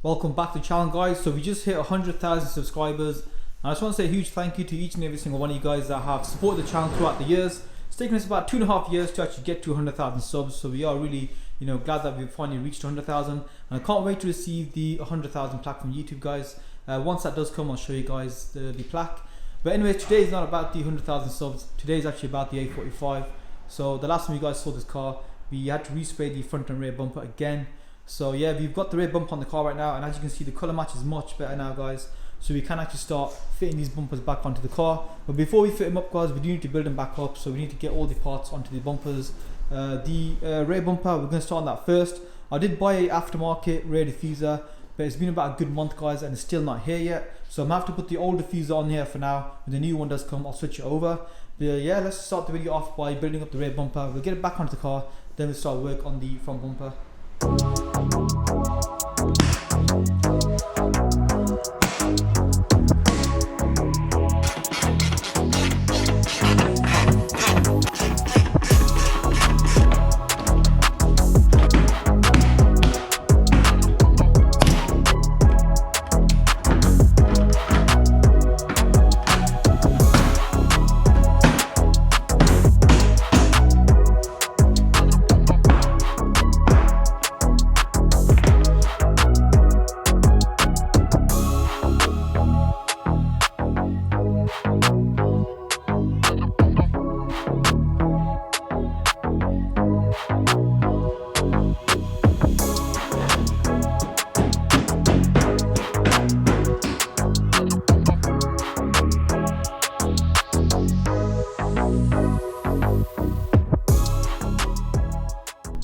Welcome back to the channel, guys. So we just hit 100,000 subscribers, and I just want to say a huge thank you to each and every single one of you guys that have supported the channel throughout the years. It's taken us about 2.5 years to actually get to 100,000 subs, so we are really glad that we've finally reached 100,000, and I can't wait to receive the 100,000 plaque from YouTube, guys. Once that does come, I'll show you guys the plaque. But anyway, today is not about the 100,000 subs. Today is actually about the A45. So the last time you guys saw this car, we had to respray the front and rear bumper again. So yeah, we've got the rear bumper on the car right now, and as you can see, the color match is much better now, guys. So we can actually start fitting these bumpers back onto the car. But before we fit them up, guys, we do need to build them back up. So we need to get all the parts onto the bumpers. The rear bumper, we're going to start on that first. I did buy a aftermarket rear diffuser, but it's been about a good month, guys, and it's still not here yet. So I'm going to have to put the old diffuser on here for now. When the new one does come, I'll switch it over. But yeah, let's start the video off by building up the rear bumper. We'll get it back onto the car, then we'll start work on the front bumper.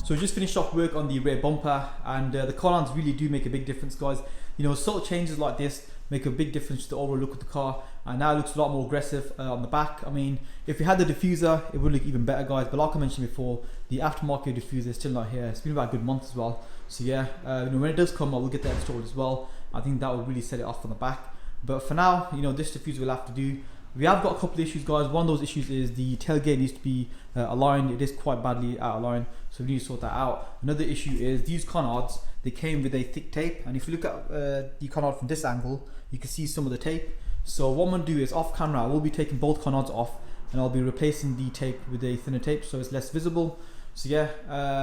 So we just finished off work on the rear bumper, and the columns really do make a big difference, guys. Subtle changes like this make a big difference to the overall look of the car, and now it looks a lot more aggressive on the back. I mean, if we had the diffuser, it would look even better, guys, but like I mentioned before, the aftermarket diffuser is still not here. It's been about a good month as well. So yeah, when it does come, I will get that installed as well. I think that will really set it off on the back. But for now, this diffuser will have to do. We have got a couple of issues, guys. One of those issues is the tailgate needs to be aligned. It is quite badly out of line, so we need to sort that out. Another issue is these canards, they came with a thick tape, and if you look at the canard from this angle, you can see some of the tape. So what I'm going to do is, off camera, I will be taking both canards off, and I'll be replacing the tape with a thinner tape so it's less visible. So yeah,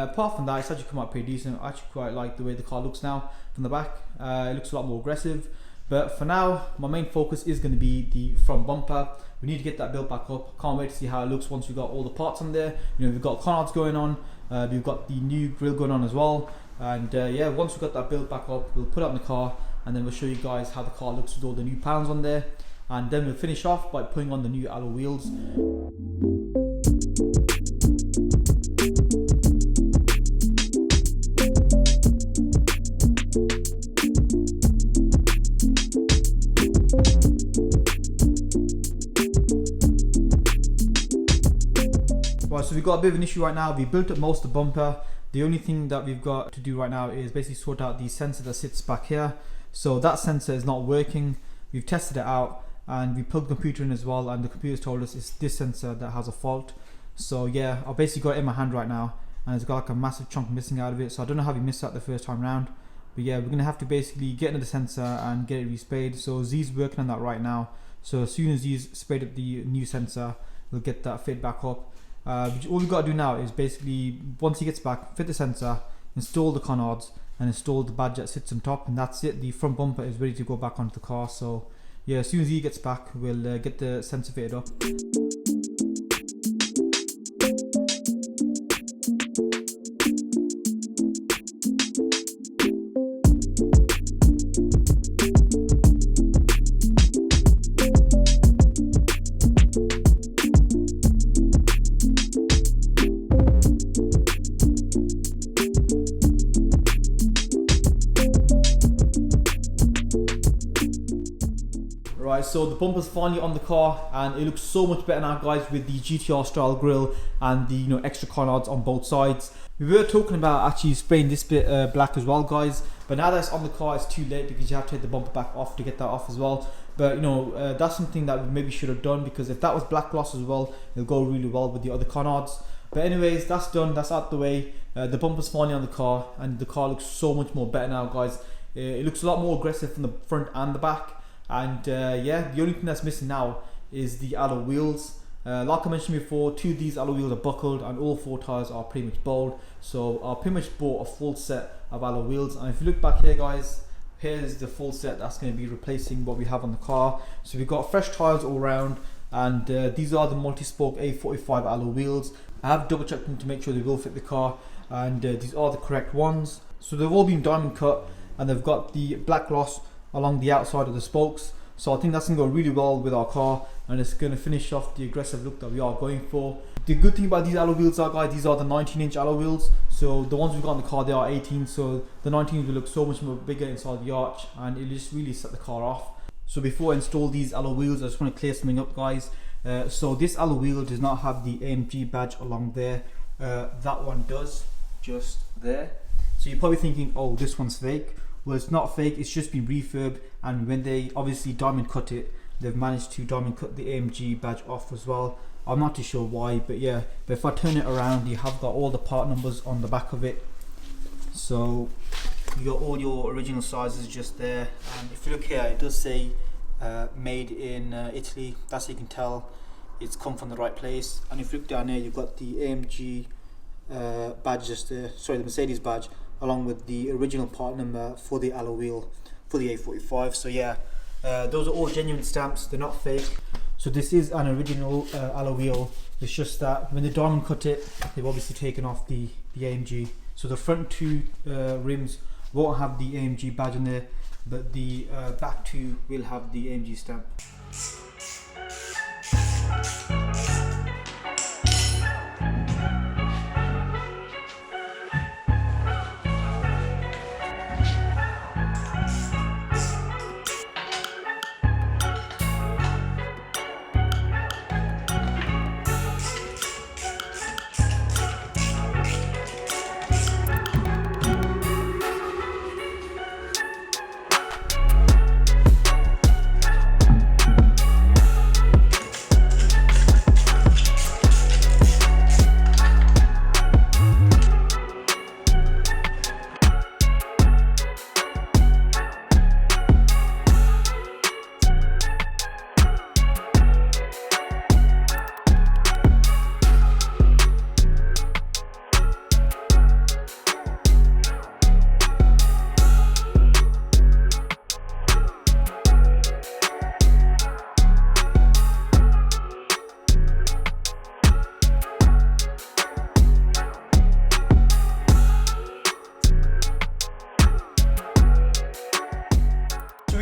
apart from that, it's actually come out pretty decent. I actually quite like the way the car looks now from the back. It looks a lot more aggressive. But for now, my main focus is going to be the front bumper. We need to get that built back up. Can't wait to see how it looks once we've got all the parts on there. We've got canards going on. We've got the new grille going on as well. And yeah, once we've got that built back up, we'll put it on the car, and then we'll show you guys how the car looks with all the new panels on there. And then we'll finish off by putting on the new alloy wheels. Right, so we've got a bit of an issue right now. We built up most of the bumper. The only thing that we've got to do right now is basically sort out the sensor that sits back here. So that sensor is not working. We've tested it out, and we plugged the computer in as well, and the computer's told us it's this sensor that has a fault. So yeah, I've basically got it in my hand right now, and it's got like a massive chunk missing out of it. So I don't know how we missed that the first time round, but yeah, we're gonna have to basically get into the sensor and get it resprayed. So Z's working on that right now. So as soon as Z's sprayed up the new sensor, we'll get that fit back up. All we've got to do now is basically, once he gets back, fit the sensor, install the canards, and install the badge that sits on top, and that's it. The front bumper is ready to go back onto the car. So yeah, as soon as he gets back, we'll get the sensor fitted up. Right, so the bumper's finally on the car, and it looks so much better now, guys, with the GTR style grille and the extra canards on both sides. We were talking about actually spraying this bit black as well, guys, but now that it's on the car, it's too late because you have to take the bumper back off to get that off as well. But that's something that we maybe should have done, because if that was black gloss as well, it'll go really well with the other canards. But anyways, that's done, that's out the way. The bumper's finally on the car, and the car looks so much more better now, guys. It looks a lot more aggressive from the front and the back. And yeah, the only thing that's missing now is the alloy wheels. Like I mentioned before, 2 of these alloy wheels are buckled and all 4 tyres are pretty much bowled. So I pretty much bought a full set of alloy wheels. And if you look back here, guys, here's the full set that's going to be replacing what we have on the car. So we've got fresh tyres all around, and these are the multi-spoke A45 alloy wheels. I have double checked them to make sure they will fit the car, and these are the correct ones. So they've all been diamond cut, and they've got the black gloss along the outside of the spokes. So I think that's going to go really well with our car, and it's going to finish off the aggressive look that we are going for. The good thing about these alloy wheels are, guys, these are the 19-inch alloy wheels. So the ones we've got in the car, they are 18, so the 19 will look so much more bigger inside the arch, and it'll just really set the car off. So before I install these alloy wheels, I just want to clear something up, guys. So this alloy wheel does not have the AMG badge along there. That one does, just there. So you're probably thinking, oh, this one's fake. Well, it's not fake, it's just been refurbed, and when they obviously diamond cut it, they've managed to diamond cut the AMG badge off as well. I'm not too sure why, but yeah. But if I turn it around, you have got all the part numbers on the back of it. So you got all your original sizes just there, and if you look here, it does say made in Italy. That's how you can tell it's come from the right place. And if you look down here, you've got the AMG badge just there, sorry, the Mercedes badge, along with the original part number for the alloy wheel for the A45. So yeah, those are all genuine stamps, they're not fake. So this is an original alloy wheel. It's just that when they diamond cut it, they've obviously taken off the AMG. So the front 2 rims won't have the AMG badge in there, but the back 2 will have the AMG stamp.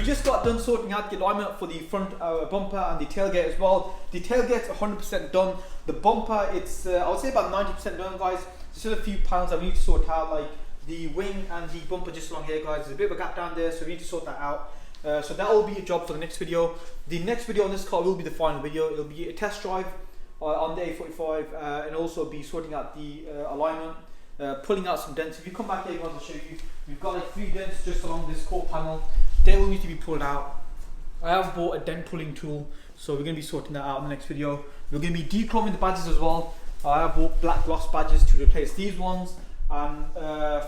Just got done sorting out the alignment for the front bumper and the tailgate as well. The tailgate's 100% done. The bumper, it's I would say about 90% done, guys. There's still a few pounds that we need to sort out, like the wing and the bumper just along here, guys. There's a bit of a gap down there, so we need to sort that out. So that will be a job for the next video. The next video on this car will be the final video. It'll be a test drive on the A45 and also be sorting out the alignment, pulling out some dents. If you come back here, guys, I'll show you. We've got like 3 dents just along this core panel. They will need to be pulled out. I have bought a dent pulling tool, so we're going to be sorting that out in the next video. We're going to be dechroming the badges as well. I have bought black gloss badges to replace these ones, and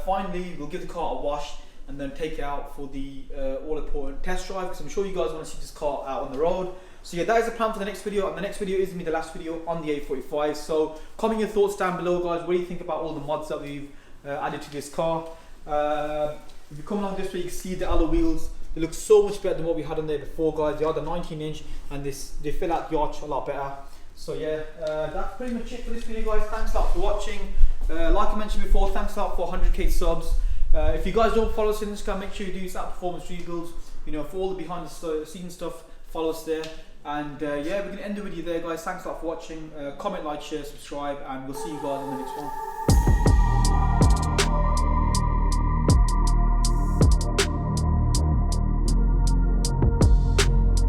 finally we'll give the car a wash and then take it out for the all important test drive, because I'm sure you guys want to see this car out on the road. So yeah, that is the plan for the next video, and the next video is going to be the last video on the A45. So comment your thoughts down below, guys. What do you think about all the mods that we've added to this car? If you come along this way, you can see the alloy wheels. They look so much better than what we had on there before, guys. They are the 19-inch, and they fill out the arch a lot better. So yeah, that's pretty much it for this video, guys. Thanks a lot for watching. Like I mentioned before, thanks a lot for 100k subs. If you guys don't follow us on Instagram, make sure you do. It's at Performance Rebuilds. You know, for all the behind the scenes stuff, follow us there. And yeah, we're gonna end the video there, guys. Thanks a lot for watching. Comment, like, share, subscribe, and we'll see you guys in the next one.